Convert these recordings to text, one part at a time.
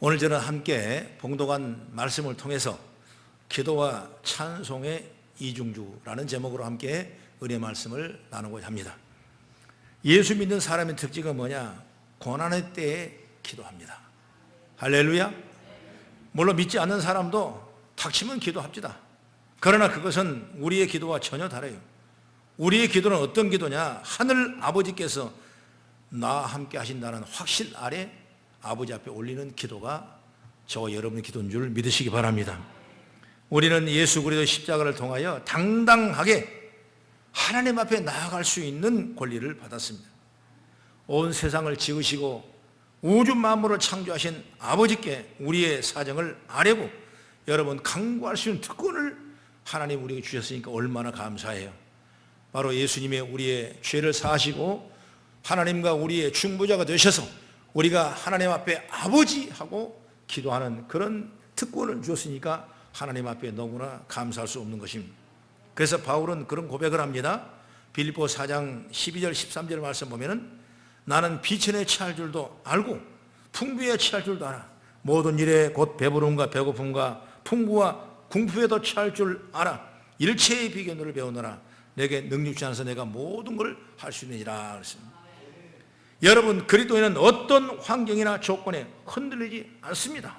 오늘 저는 함께 봉독한 말씀을 통해서 기도와 찬송의 이중주라는 제목으로 함께 은혜 말씀을 나누고자 합니다. 예수 믿는 사람의 특징은 뭐냐? 고난의 때에 기도합니다. 할렐루야. 물론 믿지 않는 사람도 닥치면 기도합시다. 그러나 그것은 우리의 기도와 전혀 다르요. 우리의 기도는 어떤 기도냐? 하늘 아버지께서 나와 함께 하신다는 확신 아래 아버지 앞에 올리는 기도가 저와 여러분의 기도인 줄 믿으시기 바랍니다. 우리는 예수 그리스도 십자가를 통하여 당당하게 하나님 앞에 나아갈 수 있는 권리를 받았습니다. 온 세상을 지으시고 우주 만물을 창조하신 아버지께 우리의 사정을 아뢰고 여러분 강구할 수 있는 특권을 하나님 우리에게 주셨으니까 얼마나 감사해요. 바로 예수님의 우리의 죄를 사하시고 하나님과 우리의 중보자가 되셔서 우리가 하나님 앞에 아버지하고 기도하는 그런 특권을 주셨으니까 하나님 앞에 너무나 감사할 수 없는 것입니다. 그래서 바울은 그런 고백을 합니다. 빌립보 4장 12절 13절 말씀 보면은 나는 비천에 취할 줄도 알고 풍부에 취할 줄도 알아. 모든 일에 곧 배부름과 배고픔과 풍부와 궁핍에도 취할 줄 알아. 일체의 비결을 배우노라. 내게 능력 주시 안에서 내가 모든 걸 할 수 있느니라 그랬습니다. 여러분, 그리스도인은 어떤 환경이나 조건에 흔들리지 않습니다.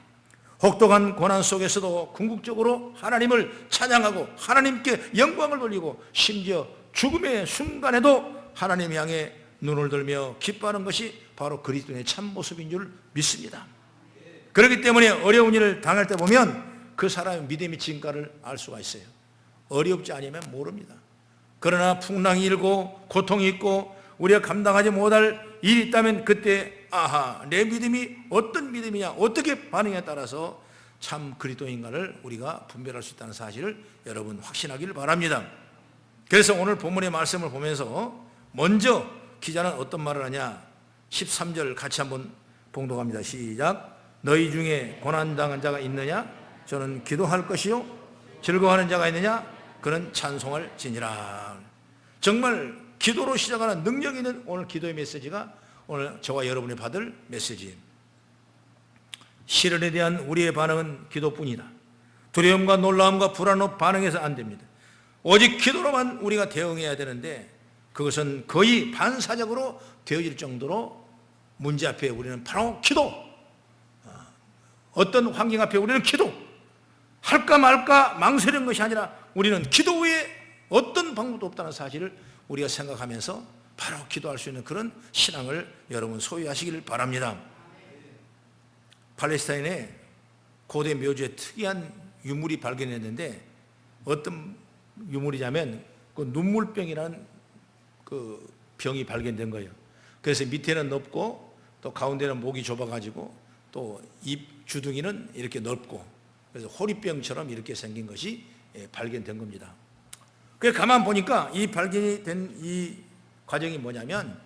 혹독한 고난 속에서도 궁극적으로 하나님을 찬양하고 하나님께 영광을 돌리고 심지어 죽음의 순간에도 하나님 향해 눈을 들며 기뻐하는 것이 바로 그리스도인의 참모습인 줄 믿습니다. 그렇기 때문에 어려운 일을 당할 때 보면 그 사람의 믿음의 진가를 알 수가 있어요. 어렵지 않으면 모릅니다. 그러나 풍랑이 일고 고통이 있고 우리가 감당하지 못할 일이 있다면 그때 아하, 내 믿음이 어떤 믿음이냐, 어떻게 반응에 따라서 참 그리스도인가를 우리가 분별할 수 있다는 사실을 여러분 확신하기를 바랍니다. 그래서 오늘 본문의 말씀을 보면서 먼저 기자는 어떤 말을 하냐? 13절 같이 한번 봉독합니다. 시작. 너희 중에 고난당한 자가 있느냐? 저는 기도할 것이요 즐거워하는 자가 있느냐? 그는 찬송할 지니라. 정말 기도로 시작하는 능력 있는 오늘 기도의 메시지가 오늘 저와 여러분이 받을 메시지입니다. 시련에 대한 우리의 반응은 기도뿐이다. 두려움과 놀라움과 불안으로 반응해서 안 됩니다. 오직 기도로만 우리가 대응해야 되는데 그것은 거의 반사적으로 되어질 정도로 문제 앞에 우리는 바로 기도, 어떤 환경 앞에 우리는 기도, 할까 말까 망설이는 것이 아니라 우리는 기도 외에 어떤 방법도 없다는 사실을 우리가 생각하면서 바로 기도할 수 있는 그런 신앙을 여러분 소유하시기를 바랍니다. 팔레스타인의 고대 묘지에 특이한 유물이 발견했는데 어떤 유물이냐면 그 눈물병이라는 그 병이 발견된 거예요. 그래서 밑에는 넓고 또 가운데는 목이 좁아가지고 또 입 주둥이는 이렇게 넓고 그래서 호리병처럼 이렇게 생긴 것이 발견된 겁니다. 그래서 가만 보니까 이 발견이 된 이 과정이 뭐냐면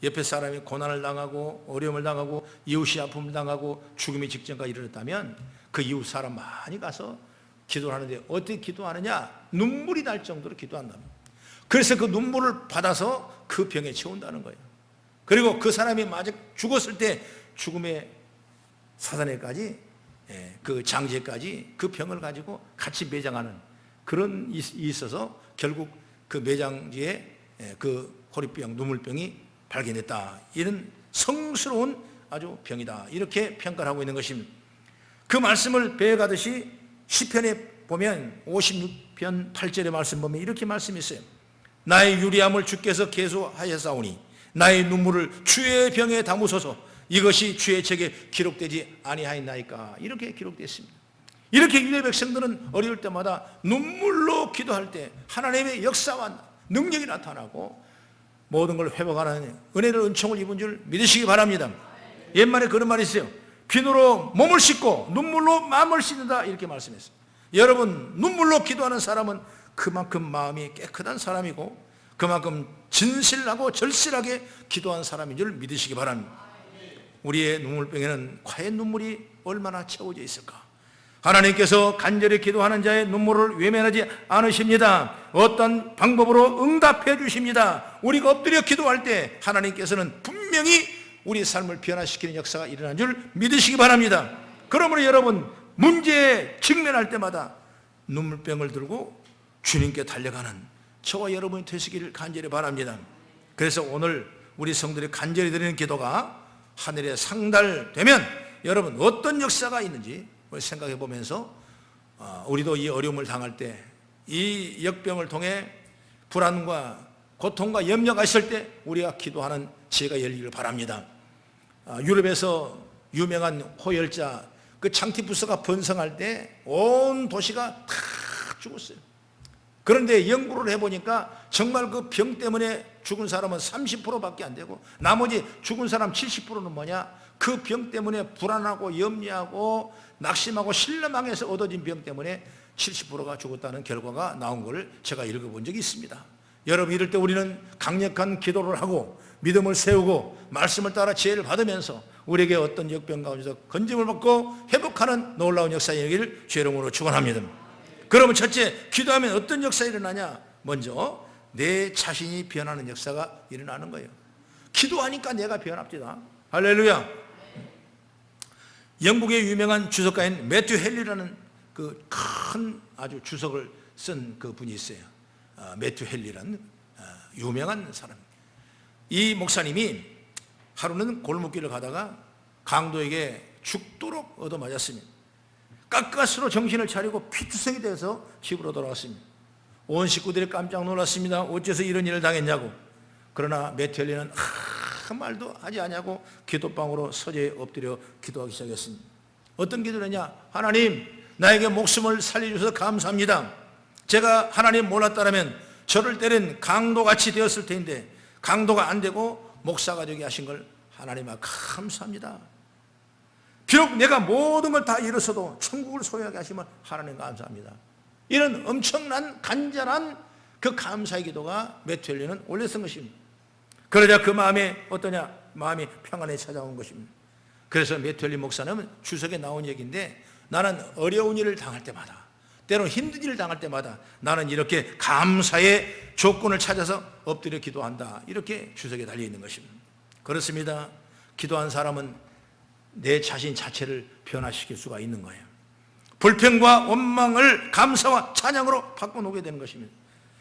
옆에 사람이 고난을 당하고 어려움을 당하고 이웃이 아픔을 당하고 죽음의 직전까지 이르렀다면 그 이웃 사람 많이 가서 기도를 하는데 어떻게 기도하느냐? 눈물이 날 정도로 기도한답니다. 그래서 그 눈물을 받아서 그 병에 채운다는 거예요. 그리고 그 사람이 마저 죽었을 때 죽음의 사단에까지 그 장제까지 그 병을 가지고 같이 매장하는 그런 일이 있어서 결국 그 매장지에 그 호리병, 눈물병이 발견됐다. 이런 성스러운 아주 병이다. 이렇게 평가를 하고 있는 것입니다. 그 말씀을 배워가듯이 시편에 보면 56편 8절의 말씀 보면 이렇게 말씀이 있어요. 나의 유리함을 주께서 계수하였사오니 나의 눈물을 주의 병에 담으소서 이것이 주의 책에 기록되지 아니하였나이까. 이렇게 기록되어 있습니다. 이렇게 유대 백성들은 어려울 때마다 눈물로 기도할 때 하나님의 역사와 능력이 나타나고 모든 걸 회복하는 은혜를 은총을 입은 줄 믿으시기 바랍니다. 옛말에 그런 말이 있어요. 비누로 몸을 씻고 눈물로 마음을 씻는다 이렇게 말씀했어요. 여러분, 눈물로 기도하는 사람은 그만큼 마음이 깨끗한 사람이고 그만큼 진실하고 절실하게 기도한 사람인 줄 믿으시기 바랍니다. 우리의 눈물병에는 과연 눈물이 얼마나 채워져 있을까? 하나님께서 간절히 기도하는 자의 눈물을 외면하지 않으십니다. 어떤 방법으로 응답해 주십니다. 우리가 엎드려 기도할 때 하나님께서는 분명히 우리 삶을 변화시키는 역사가 일어난 줄 믿으시기 바랍니다. 그러므로 여러분, 문제에 직면할 때마다 눈물병을 들고 주님께 달려가는 저와 여러분이 되시기를 간절히 바랍니다. 그래서 오늘 우리 성도들이 간절히 드리는 기도가 하늘에 상달되면 여러분 어떤 역사가 있는지 생각해 보면서 우리도 이 어려움을 당할 때, 이 역병을 통해 불안과 고통과 염려가 있을 때 우리가 기도하는 지혜가 열리기를 바랍니다. 유럽에서 유명한 호열자 그 창티푸스가 번성할 때 온 도시가 다 죽었어요. 그런데 연구를 해보니까 정말 그 병 때문에 죽은 사람은 30%밖에 안 되고 나머지 죽은 사람 70%는 뭐냐? 그 병 때문에 불안하고 염려하고 낙심하고 신뢰망에서 얻어진 병 때문에 70%가 죽었다는 결과가 나온 걸 제가 읽어본 적이 있습니다. 여러분, 이럴 때 우리는 강력한 기도를 하고 믿음을 세우고 말씀을 따라 지혜를 받으면서 우리에게 어떤 역병 가운데서 건짐을 받고 회복하는 놀라운 역사가 일어나기를 주의 이름으로 축원합니다. 그러면 첫째, 기도하면 어떤 역사가 일어나냐? 먼저 내 자신이 변하는 역사가 일어나는 거예요. 기도하니까 내가 변합니다. 할렐루야. 영국의 유명한 주석가인 매튜 헨리라는 그 큰 아주 주석을 쓴 그 분이 있어요. 매튜 헨리라는 유명한 사람. 이 목사님이 하루는 골목길을 가다가 강도에게 죽도록 얻어맞았습니다. 가까스로 정신을 차리고 피투성이 돼서 집으로 돌아왔습니다. 온 식구들이 깜짝 놀랐습니다. 어째서 이런 일을 당했냐고. 그러나 매튜 헨리는 아무 말도 하지 않냐고 기도방으로 서재에 엎드려 기도하기 시작했습니다. 어떤 기도를 했냐? 하나님, 나에게 목숨을 살려주셔서 감사합니다. 제가 하나님 몰랐다면 저를 때린 강도같이 되었을 텐데 강도가 안 되고 목사가 되게 하신 걸 하나님 앞에 감사합니다. 비록 내가 모든 걸 다 잃었어도 천국을 소유하게 하시면 하나님 감사합니다. 이런 엄청난 간절한 그 감사의 기도가 매튜 헨리는 올렸던 것입니다. 그러자 그 마음에 어떠냐? 마음이 평안에 찾아온 것입니다. 그래서 매튜 헨리 목사는 주석에 나온 얘기인데, 나는 어려운 일을 당할 때마다, 때로는 힘든 일을 당할 때마다 나는 이렇게 감사의 조건을 찾아서 엎드려 기도한다. 이렇게 주석에 달려있는 것입니다. 그렇습니다. 기도한 사람은 내 자신 자체를 변화시킬 수가 있는 거예요. 불평과 원망을 감사와 찬양으로 바꿔놓게 되는 것입니다.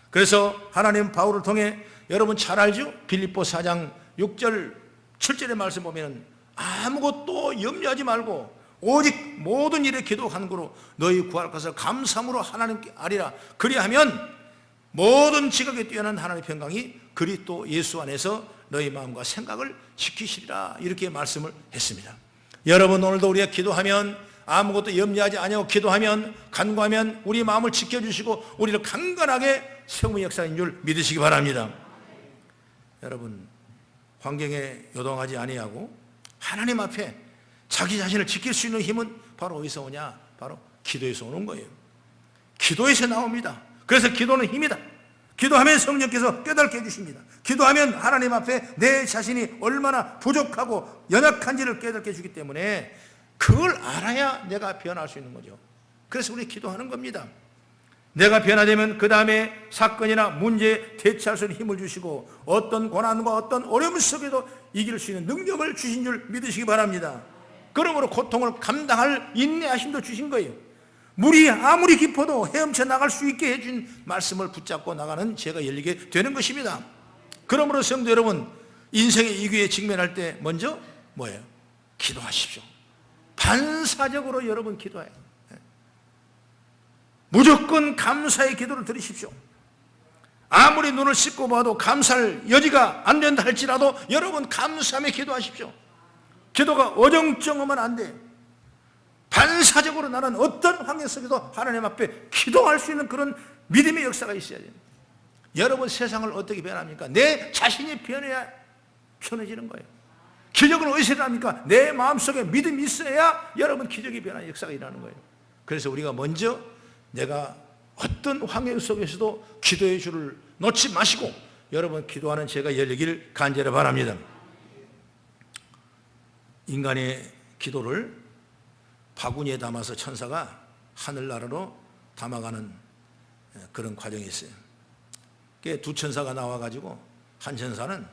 그래서 하나님 바울을 통해 여러분 잘 알죠? 빌립보 4장 6절 7절의 말씀 보면 아무것도 염려하지 말고 오직 모든 일에 기도 간구로 너희 구할 것을 감사함으로 하나님께 아리라. 그리하면 모든 지각에 뛰어난 하나님의 평강이 그리스도 예수 안에서 너희 마음과 생각을 지키시리라. 이렇게 말씀을 했습니다. 여러분, 오늘도 우리가 기도하면, 아무것도 염려하지 아니하고 기도하면, 간구하면 우리 마음을 지켜주시고 우리를 강건하게 세움의 역사인 줄 믿으시기 바랍니다. 여러분, 환경에 요동하지 아니하고 하나님 앞에 자기 자신을 지킬 수 있는 힘은 바로 어디서 오냐? 바로 기도에서 오는 거예요. 기도에서 나옵니다. 그래서 기도는 힘이다. 기도하면 성령께서 깨닫게 해주십니다. 기도하면 하나님 앞에 내 자신이 얼마나 부족하고 연약한지를 깨닫게 해주기 때문에 그걸 알아야 내가 변할 수 있는 거죠. 그래서 우리 기도하는 겁니다. 내가 변화되면 그 다음에 사건이나 문제에 대처할 수 있는 힘을 주시고 어떤 고난과 어떤 어려움 속에도 이길 수 있는 능력을 주신 줄 믿으시기 바랍니다. 그러므로 고통을 감당할 인내하심도 주신 거예요. 물이 아무리 깊어도 헤엄쳐 나갈 수 있게 해준 말씀을 붙잡고 나가는 죄가 열리게 되는 것입니다. 그러므로 성도 여러분, 인생의 위기에 직면할 때 먼저 뭐예요? 기도하십시오. 반사적으로 여러분 기도해요. 무조건 감사의 기도를 드리십시오. 아무리 눈을 씻고 봐도 감사할 여지가 안 된다 할지라도 여러분 감사하며 기도하십시오. 기도가 어정쩡하면 안 돼요. 반사적으로 나는 어떤 환경 속에서 하나님 앞에 기도할 수 있는 그런 믿음의 역사가 있어야 돼요. 여러분, 세상을 어떻게 변합니까? 내 자신이 변해야 편해지는 거예요. 기적은 어디서 일어납니까? 내 마음속에 믿음이 있어야 여러분 기적이 변하는 역사가 일어나는 거예요. 그래서 우리가 먼저 내가 어떤 환경 속에서도 기도의 줄을 놓지 마시고 여러분 기도하는 죄가 열리길 간절히 바랍니다. 인간의 기도를 바구니에 담아서 천사가 하늘나라로 담아가는 그런 과정이 있어요. 두 천사가 나와가지고 한 천사는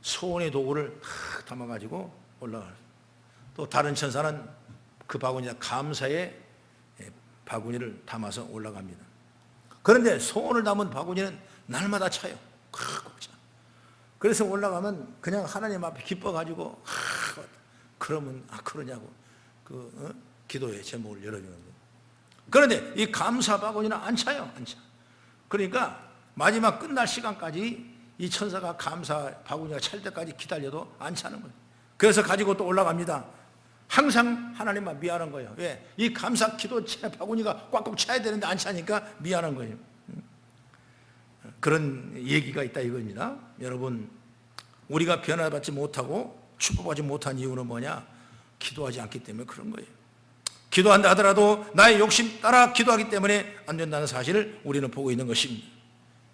소원의 도구를 담아가지고 올라가요. 또 다른 천사는 그 바구니에 감사의 바구니를 담아서 올라갑니다. 그런데 소원을 담은 바구니는 날마다 차요. 꽉 차. 그래서 올라가면 그냥 하나님 앞에 기뻐가지고 그러면 그러냐고 기도의 제목을 열어주는 거예요. 그런데 이 감사 바구니는 안 차요. 안 차. 그러니까 마지막 끝날 시간까지 이 천사가 감사 바구니가 찰 때까지 기다려도 안 차는 거예요. 그래서 가지고 또 올라갑니다. 항상 하나님만 미안한 거예요. 왜? 이 감사 기도 바구니가 꽉꽉 차야 되는데 안 차니까 미안한 거예요. 그런 얘기가 있다 이겁니다. 여러분, 우리가 변화받지 못하고 축복받지 못한 이유는 뭐냐? 기도하지 않기 때문에 그런 거예요. 기도한다 하더라도 나의 욕심 따라 기도하기 때문에 안 된다는 사실을 우리는 보고 있는 것입니다.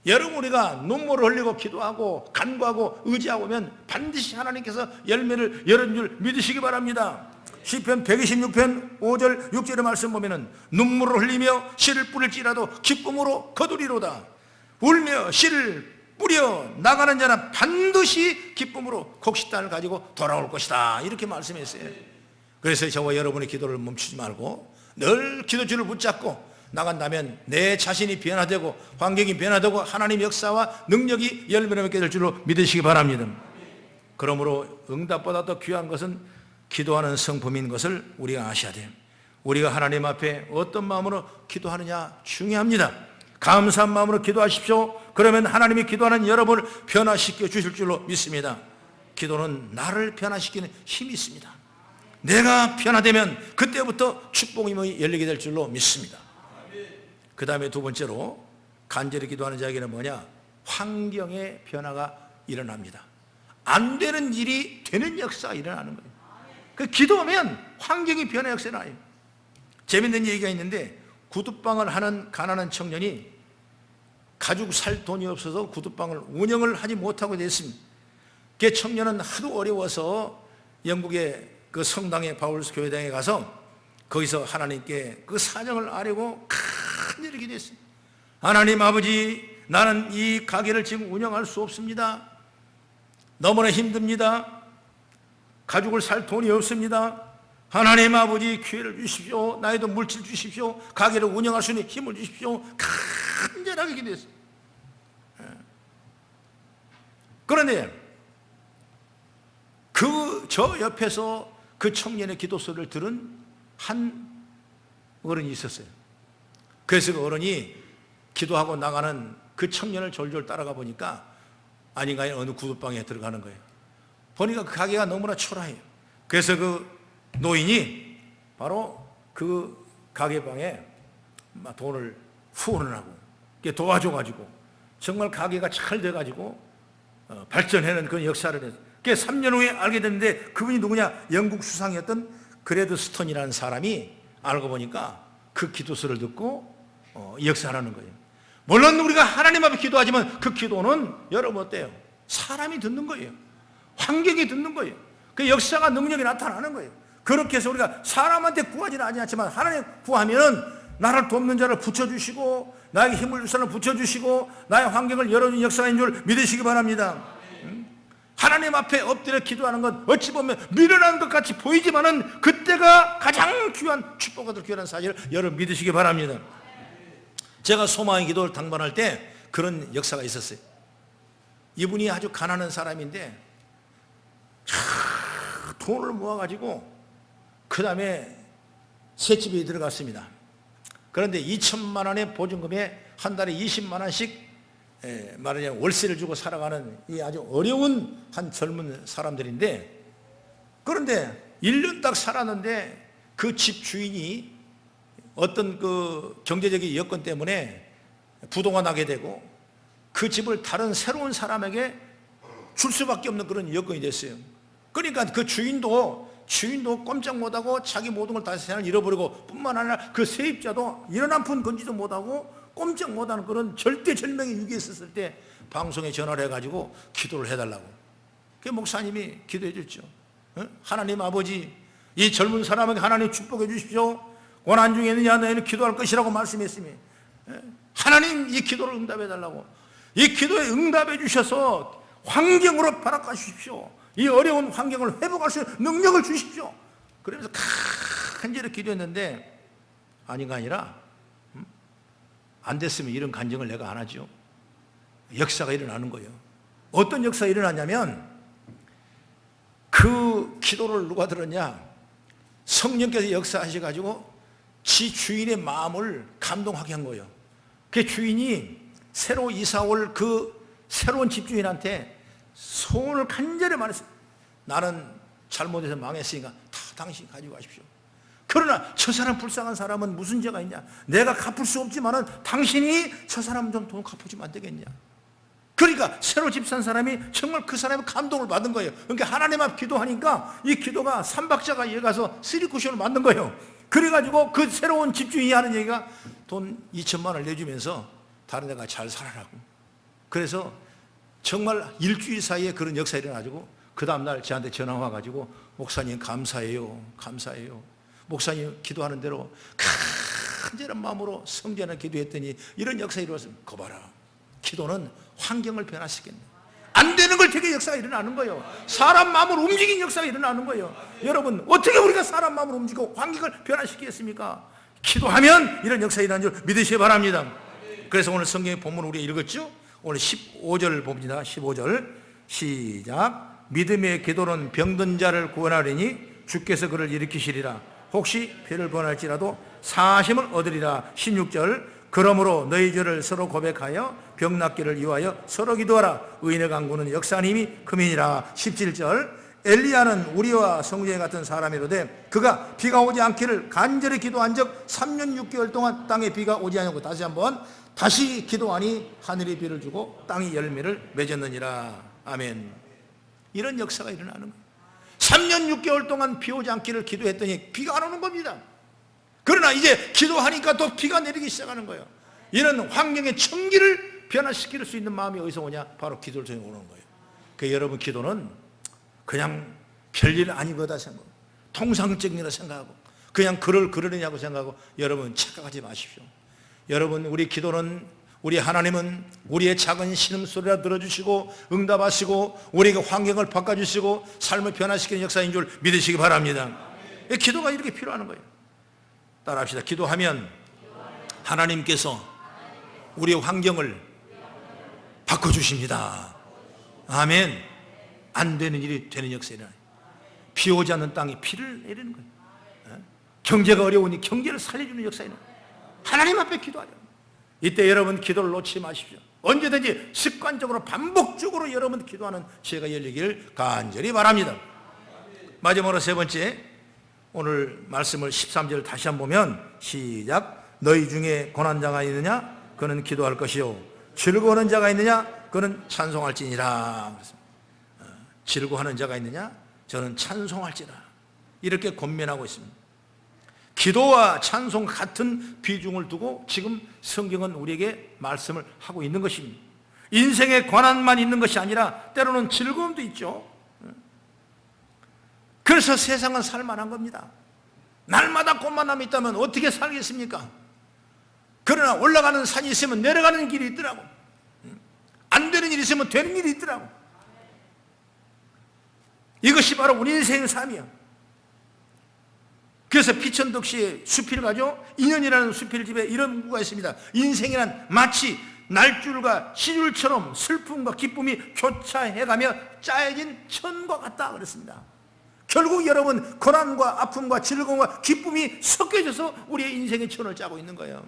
여러분, 우리가 눈물을 흘리고 기도하고 간구하고 의지하면 반드시 하나님께서 열매를 열은 줄 믿으시기 바랍니다. 시편 126편 5절 6절의 말씀 보면은 눈물을 흘리며 씨를 뿌릴지라도 기쁨으로 거두리로다. 울며 씨를 뿌려 나가는 자는 반드시 기쁨으로 곡식단을 가지고 돌아올 것이다. 이렇게 말씀했어요. 그래서 저와 여러분의 기도를 멈추지 말고 늘 기도줄을 붙잡고 나간다면 내 자신이 변화되고 환경이 변화되고 하나님의 역사와 능력이 열매를 맺게 될 줄로 믿으시기 바랍니다. 그러므로 응답보다 더 귀한 것은 기도하는 성품인 것을 우리가 아셔야 돼요. 우리가 하나님 앞에 어떤 마음으로 기도하느냐 중요합니다. 감사한 마음으로 기도하십시오. 그러면 하나님이 기도하는 여러분을 변화시켜 주실 줄로 믿습니다. 기도는 나를 변화시키는 힘이 있습니다. 내가 변화되면 그때부터 축복이 열리게 될 줄로 믿습니다. 그 다음에 두 번째로 간절히 기도하는 자에게는 뭐냐? 환경의 변화가 일어납니다. 안 되는 일이 되는 역사가 일어나는 거예요. 그 기도하면 환경이 변화 역사가 나요. 재밌는 얘기가 있는데 구두방을 하는 가난한 청년이 가지고 살 돈이 없어서 구두방을 운영을 하지 못하고 됐습니다. 그 청년은 하도 어려워서 영국의 그 성당에 바울스 교회당에 가서 거기서 하나님께 그 사정을 아뢰고 간절히 기도했습니다. 하나님 아버지, 나는 이 가게를 지금 운영할 수 없습니다. 너무나 힘듭니다. 가족을 살 돈이 없습니다. 하나님 아버지, 기회를 주십시오. 나에도 물질 주십시오. 가게를 운영할 수 있는 힘을 주십시오. 간절하게 기도했어요. 그런데 저 옆에서 그 청년의 기도 소리를 들은 한 어른이 있었어요. 그래서 그 어른이 기도하고 나가는 그 청년을 졸졸 따라가 보니까 아닌가 어느 구두방에 들어가는 거예요. 보니까 그 가게가 너무나 초라해요. 그래서 그 노인이 바로 그 가게방에 돈을 후원을 하고 도와줘가지고 정말 가게가 잘 돼가지고 발전하는 그런 역사를 해서 3년 후에 알게 됐는데 그분이 누구냐? 영국 수상이었던 그레드 스톤이라는 사람이 알고 보니까 그 기도서를 듣고 역사하는 거예요. 물론 우리가 하나님 앞에 기도하지만 그 기도는 여러분 어때요? 사람이 듣는 거예요. 환경이 듣는 거예요. 그 역사가 능력이 나타나는 거예요. 그렇게 해서 우리가 사람한테 구하지는 않지만 하나님 구하면 나를 돕는 자를 붙여주시고 나에게 힘을 줄 사람을 붙여주시고 나의 환경을 열어주는 역사인 줄 믿으시기 바랍니다. 하나님 앞에 엎드려 기도하는 건 어찌 보면 미련한 것 같이 보이지만은 그때가 가장 귀한 축복과 더 귀한 사실을 여러분 믿으시기 바랍니다. 제가 소망의 기도를 당번할 때 그런 역사가 있었어요. 이분이 아주 가난한 사람인데 돈을 모아가지고 그 다음에 새집에 들어갔습니다. 그런데 2천만 원의 보증금에 한 달에 20만 원씩 말하자면 월세를 주고 살아가는 이 아주 어려운 한 젊은 사람들인데, 그런데 1년 딱 살았는데 그 집 주인이 어떤 그 경제적인 여건 때문에 부도가 나게 되고 그 집을 다른 새로운 사람에게 줄 수밖에 없는 그런 여건이 됐어요. 그러니까 그 주인도 꼼짝 못하고 자기 모든 걸 다 세상을 잃어버리고 뿐만 아니라 그 세입자도 이런 한 푼 건지도 못하고 꼼짝 못하는 그런 절대절명의 위기에 있었을 때 방송에 전화를 해가지고 기도를 해달라고. 그 목사님이 기도해 줬죠. 하나님 아버지, 이 젊은 사람에게 하나님 축복해 주십시오. 고난 중에 있느냐 너희는 기도할 것이라고 말씀했으니 하나님 이 기도를 응답해 달라고. 이 기도에 응답해 주셔서 환경으로 바라까 주십시오. 이 어려운 환경을 회복할 수 있는 능력을 주십시오. 그러면서 간절히 기도했는데 아닌가 아니라 안 됐으면 이런 간증을 내가 안 하죠. 역사가 일어나는 거예요. 어떤 역사가 일어나냐면 그 기도를 누가 들었냐? 성령께서 역사하셔가지고 지 주인의 마음을 감동하게 한 거예요. 그 주인이 새로 이사 올 그 새로운 집주인한테 소원을 간절히 말했어요. 나는 잘못해서 망했으니까 다 당신이 가지고 가십시오. 그러나 저 사람 불쌍한 사람은 무슨 죄가 있냐? 내가 갚을 수 없지만은 당신이 저 사람 좀 돈 갚아주면 안 되겠냐? 그러니까 새로 집 산 사람이 정말 그 사람의 감동을 받은 거예요. 그러니까 하나님 앞 기도하니까 이 기도가 삼박자가 이어 가서 3쿠션을 만든 거예요. 그래가지고 그 새로운 집주인이 하는 얘기가 돈 2천만 원을 내주면서 다른 데가 잘 살아라고. 그래서 정말 일주일 사이에 그런 역사가 일어나가지고 그 다음날 저한테 전화 와가지고 목사님 감사해요. 감사해요. 목사님 기도하는 대로 간절한 마음으로 성전을 기도했더니 이런 역사가 일어났습니다. 거 봐라. 기도는 환경을 변화시켰네. 안 되는 걸 되게 역사가 일어나는 거예요. 사람 마음을 움직인 역사가 일어나는 거예요. 여러분 어떻게 우리가 사람 마음을 움직이고 환경을 변화시키겠습니까? 기도하면 이런 역사가 일어나는 줄 믿으시기 바랍니다. 그래서 오늘 성경의 본문을 우리가 읽었죠. 오늘 15절 봅니다. 15절 시작. 믿음의 기도는 병든 자를 구원하리니 주께서 그를 일으키시리라. 혹시 죄를 범할지라도 사심을 얻으리라. 16절 그러므로 너희 죄를 서로 고백하여 병 낫기를 위하여 서로 기도하라. 의인의 강구는 역사하는 힘이 크니라. 17절 엘리야는 우리와 성전에 같은 사람이로되 그가 비가 오지 않기를 간절히 기도한 적 3년 6개월 동안 땅에 비가 오지 않고 다시 한번 다시 기도하니 하늘이 비를 주고 땅이 열매를 맺었느니라. 아멘. 이런 역사가 일어나는 거예요. 3년 6개월 동안 비 오지 않기를 기도했더니 비가 안 오는 겁니다. 그러나 이제 기도하니까 또 비가 내리기 시작하는 거예요. 이런 환경의 청기를 변화시킬 수 있는 마음이 어디서 오냐? 바로 기도를 통해 오는 거예요. 그 여러분 기도는 그냥 별일 아니거다 생각하고 통상적이라 생각하고 그냥 그러느냐고 생각하고 여러분 착각하지 마십시오. 여러분 우리 기도는 우리 하나님은 우리의 작은 신음소리라 들어주시고 응답하시고 우리에게 환경을 바꿔주시고 삶을 변화시키는 역사인 줄 믿으시기 바랍니다. 기도가 이렇게 필요한 거예요. 따라합시다. 기도하면 하나님께서 우리의 환경을 바꿔주십니다. 아멘. 안 되는 일이 되는 역사이라. 비 오지 않는 땅에 비를 내리는 거예요. 경제가 어려우니 경제를 살려주는 역사이라. 하나님 앞에 기도하려. 이때 여러분 기도를 놓치지 마십시오. 언제든지 습관적으로 반복적으로 여러분 기도하는 지혜가 열리기를 간절히 바랍니다. 마지막으로 세 번째, 오늘 말씀을 13절 다시 한번 보면 시작. 너희 중에 고난자가 있느냐? 그는 기도할 것이요 즐거워하는 자가 있느냐? 그는 찬송할지니라. 즐거워하는 자가 있느냐? 저는 찬송할지라. 이렇게 권면하고 있습니다. 기도와 찬송 같은 비중을 두고 지금 성경은 우리에게 말씀을 하고 있는 것입니다. 인생에 고난만 있는 것이 아니라 때로는 즐거움도 있죠. 그래서 세상은 살만한 겁니다. 날마다 고만함이 있다면 어떻게 살겠습니까? 그러나 올라가는 산이 있으면 내려가는 길이 있더라고. 안 되는 일이 있으면 되는 일이 있더라고. 이것이 바로 우리 인생의 삶이야. 그래서 피천덕시의 수필 가죠. 인연이라는 수필집에 이런 문구가 있습니다. 인생이란 마치 날줄과 시줄처럼 슬픔과 기쁨이 교차해가며 짜여진 천과 같다 그랬습니다. 결국 여러분 고난과 아픔과 즐거움과 기쁨이 섞여져서 우리의 인생의 천을 짜고 있는 거예요.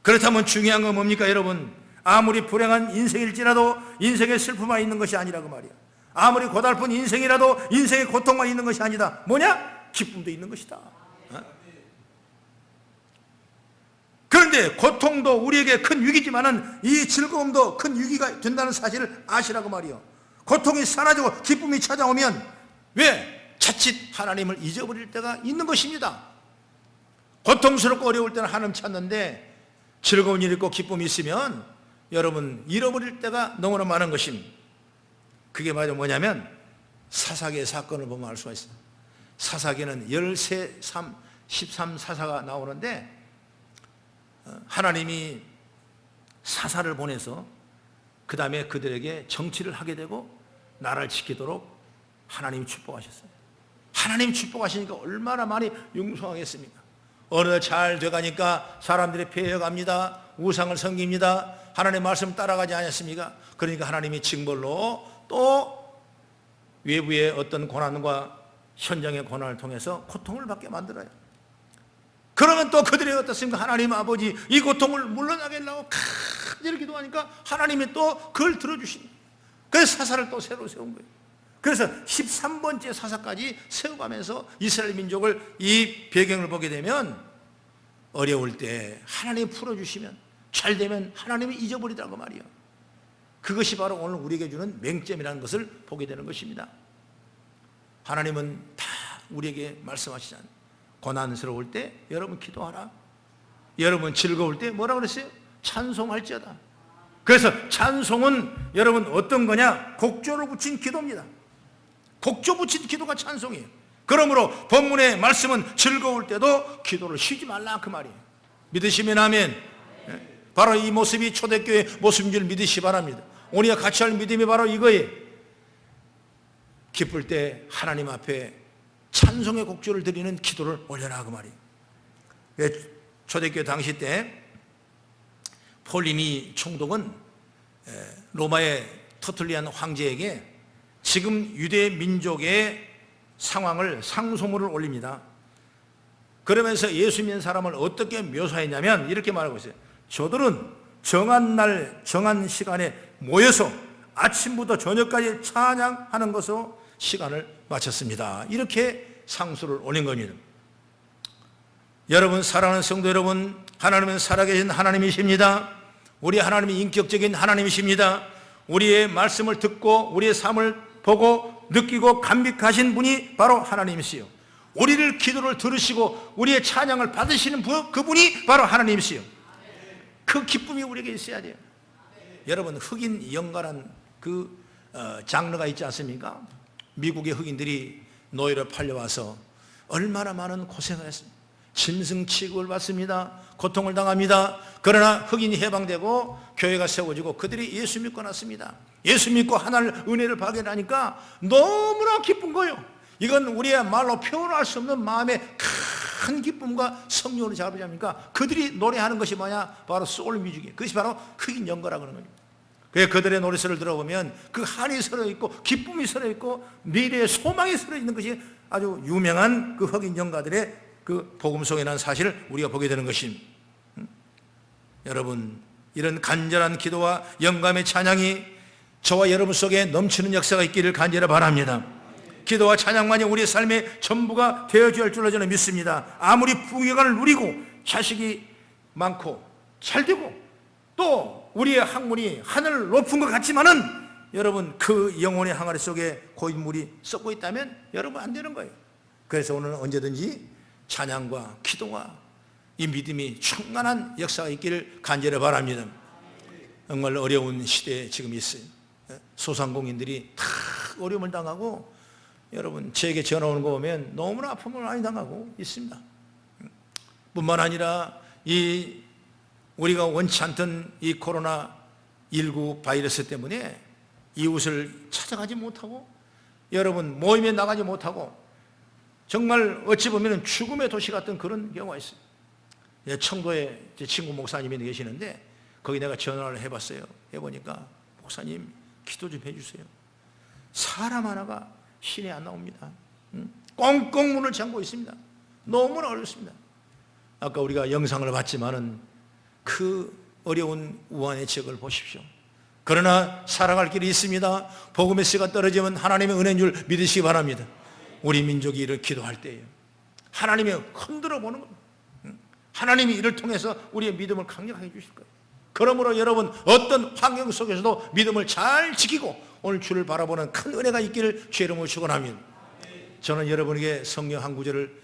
그렇다면 중요한 건 뭡니까 여러분? 아무리 불행한 인생일지라도 인생의 슬픔만 있는 것이 아니라고 말이야. 아무리 고달픈 인생이라도 인생의 고통만 있는 것이 아니다. 뭐냐? 기쁨도 있는 것이다. 그런데 고통도 우리에게 큰 위기지만은 이 즐거움도 큰 위기가 된다는 사실을 아시라고 말이요. 고통이 사라지고 기쁨이 찾아오면 왜? 자칫 하나님을 잊어버릴 때가 있는 것입니다. 고통스럽고 어려울 때는 하나님 찾는데 즐거운 일이 있고 기쁨이 있으면 여러분 잃어버릴 때가 너무나 많은 것입니다. 그게 바로 뭐냐면 사사기의 사건을 보면 알 수가 있어요. 사사기는 13 사사가 나오는데 하나님이 사사를 보내서 그 다음에 그들에게 정치를 하게 되고 나라를 지키도록 하나님이 축복하셨어요. 하나님 축복하시니까 얼마나 많이 융성하겠습니까? 어느 잘 돼가니까 사람들이 폐해갑니다. 우상을 섬깁니다. 하나님의 말씀 따라가지 않았습니까? 그러니까 하나님이 징벌로 또 외부의 어떤 고난과 현장의 고난을 통해서 고통을 받게 만들어요. 그러면 또 그들이 어떻습니까? 하나님 아버지 이 고통을 물러나게 하려고 간절히 기도하니까 하나님이 또 그걸 들어주십니다. 그래서 사사를 또 새로 세운 거예요. 그래서 13번째 사사까지 세워가면서 이스라엘 민족을 이 배경을 보게 되면 어려울 때 하나님이 풀어주시면 잘 되면 하나님이 잊어버리더라고 말이에요. 그것이 바로 오늘 우리에게 주는 맹점이라는 것을 보게 되는 것입니다. 하나님은 다 우리에게 말씀하시잖아요. 고난스러울 때 여러분 기도하라. 여러분 즐거울 때 뭐라 그랬어요? 찬송할지어다. 그래서 찬송은 여러분 어떤 거냐? 곡조를 붙인 기도입니다. 곡조 붙인 기도가 찬송이에요. 그러므로 본문의 말씀은 즐거울 때도 기도를 쉬지 말라 그 말이에요. 믿으시면 아멘. 바로 이 모습이 초대교회 모습인 줄 믿으시 바랍니다. 우리가 같이 할 믿음이 바로 이거예요. 기쁠 때 하나님 앞에 찬송의 곡조를 드리는 기도를 올려라 그 말이에요. 초대교회 당시 때 폴리니 총독은 로마의 터툴리안 황제에게 지금 유대 민족의 상황을 상소문을 올립니다. 그러면서 예수 믿는 사람을 어떻게 묘사했냐면 이렇게 말하고 있어요. 저들은 정한 날 정한 시간에 모여서 아침부터 저녁까지 찬양하는 것으로 시간을 마쳤습니다. 이렇게 상소를 올린 겁니다. 여러분 사랑하는 성도 여러분, 하나님은 살아계신 하나님이십니다. 우리 하나님이 인격적인 하나님이십니다. 우리의 말씀을 듣고 우리의 삶을 보고 느끼고 감격하신 분이 바로 하나님이시요, 우리를 기도를 들으시고 우리의 찬양을 받으시는 그분이 바로 하나님이시요. 그 기쁨이 우리에게 있어야 돼요. 여러분 흑인 연가란 그 장르가 있지 않습니까? 미국의 흑인들이 노예로 팔려와서 얼마나 많은 고생을 했습니다. 짐승 취급을 받습니다. 고통을 당합니다. 그러나 흑인이 해방되고 교회가 세워지고 그들이 예수 믿고 났습니다. 예수 믿고 하나님 은혜를 발견하니까 너무나 기쁜 거예요. 이건 우리의 말로 표현할 수 없는 마음의 큰 기쁨과 성령으로 잡으자니까 그들이 노래하는 것이 뭐냐? 바로 소울 뮤직이에요. 그것이 바로 흑인 연가라고 하는 거예요. 그들의 노래소리를 들어보면 그 한이 서려있고 기쁨이 서려있고 미래의 소망이 서려있는 것이 아주 유명한 그 흑인 연가들의 그 복음송이라는 사실을 우리가 보게 되는 것입니다. 여러분 이런 간절한 기도와 영감의 찬양이 저와 여러분 속에 넘치는 역사가 있기를 간절히 바랍니다. 기도와 찬양만이 우리의 삶의 전부가 되어줘야 할 줄로 저는 믿습니다. 아무리 부귀영화를 누리고 자식이 많고 잘되고 또 우리의 학문이 하늘을 높은 것 같지만은 여러분 그 영혼의 항아리 속에 고인물이 썩고 있다면 여러분 안 되는 거예요. 그래서 오늘은 언제든지 찬양과 기도와 이 믿음이 충만한 역사가 있기를 간절히 바랍니다. 정말 어려운 시대에 지금 있어요. 소상공인들이 다 어려움을 당하고 여러분 제게 전화 오는 거 보면 너무나 아픔을 많이 당하고 있습니다. 뿐만 아니라 이 우리가 원치 않던 이 코로나19 바이러스 때문에 이웃을 찾아가지 못하고 여러분 모임에 나가지 못하고 정말 어찌 보면 죽음의 도시 같은 그런 경우가 있어요. 청도에 제 친구 목사님이 계시는데 거기 내가 전화를 해봤어요. 해보니까 목사님 기도 좀 해주세요. 사람 하나가 신에 안 나옵니다. 꽁꽁 문을 잠고 있습니다. 너무나 어렵습니다. 아까 우리가 영상을 봤지만은 그 어려운 우한의 지역을 보십시오. 그러나 살아갈 길이 있습니다. 복음의 씨가 떨어지면 하나님의 은혜인 줄 믿으시기 바랍니다. 우리 민족이 이를 기도할 때예요. 하나님이 흔들어 보는 겁니다. 하나님이 이를 통해서 우리의 믿음을 강력하게 해주실 거예요. 그러므로 여러분 어떤 환경 속에서도 믿음을 잘 지키고 오늘 주를 바라보는 큰 은혜가 있기를 주의 이름으로 축원합니다. 저는 여러분에게 성경 한 구절을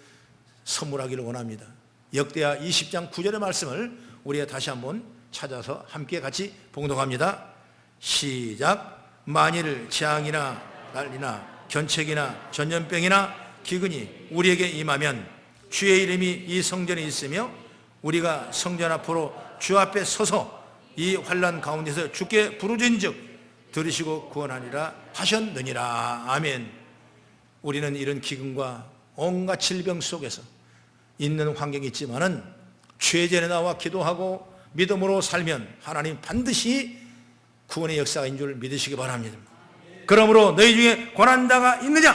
선물하기를 원합니다. 역대하 20장 9절의 말씀을 우리가 다시 한번 찾아서 함께 같이 봉독합니다. 시작. 만일 재앙이나 난리나 견책이나 전염병이나 기근이 우리에게 임하면 주의 이름이 이 성전에 있으며 우리가 성전 앞으로 주 앞에 서서 이 환난 가운데서 주께 부르짖은즉 들으시고 구원하리라 하셨느니라. 아멘. 우리는 이런 기근과 온갖 질병 속에서 있는 환경이 있지만은 최전에 나와 기도하고 믿음으로 살면 하나님 반드시 구원의 역사인 줄 믿으시기 바랍니다. 그러므로 너희 중에 고난자가 있느냐?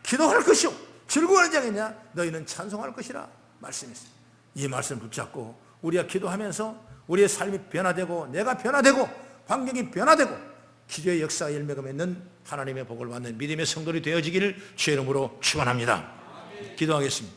기도할 것이요 즐거워하는 자가 있냐? 너희는 찬송할 것이라 말씀했어요. 이 말씀을 붙잡고 우리가 기도하면서 우리의 삶이 변화되고 내가 변화되고 환경이 변화되고 기도의 역사가 열매가 맺는 하나님의 복을 받는 믿음의 성도들이 되어지기를 주의 이름으로 축원합니다. 기도하겠습니다.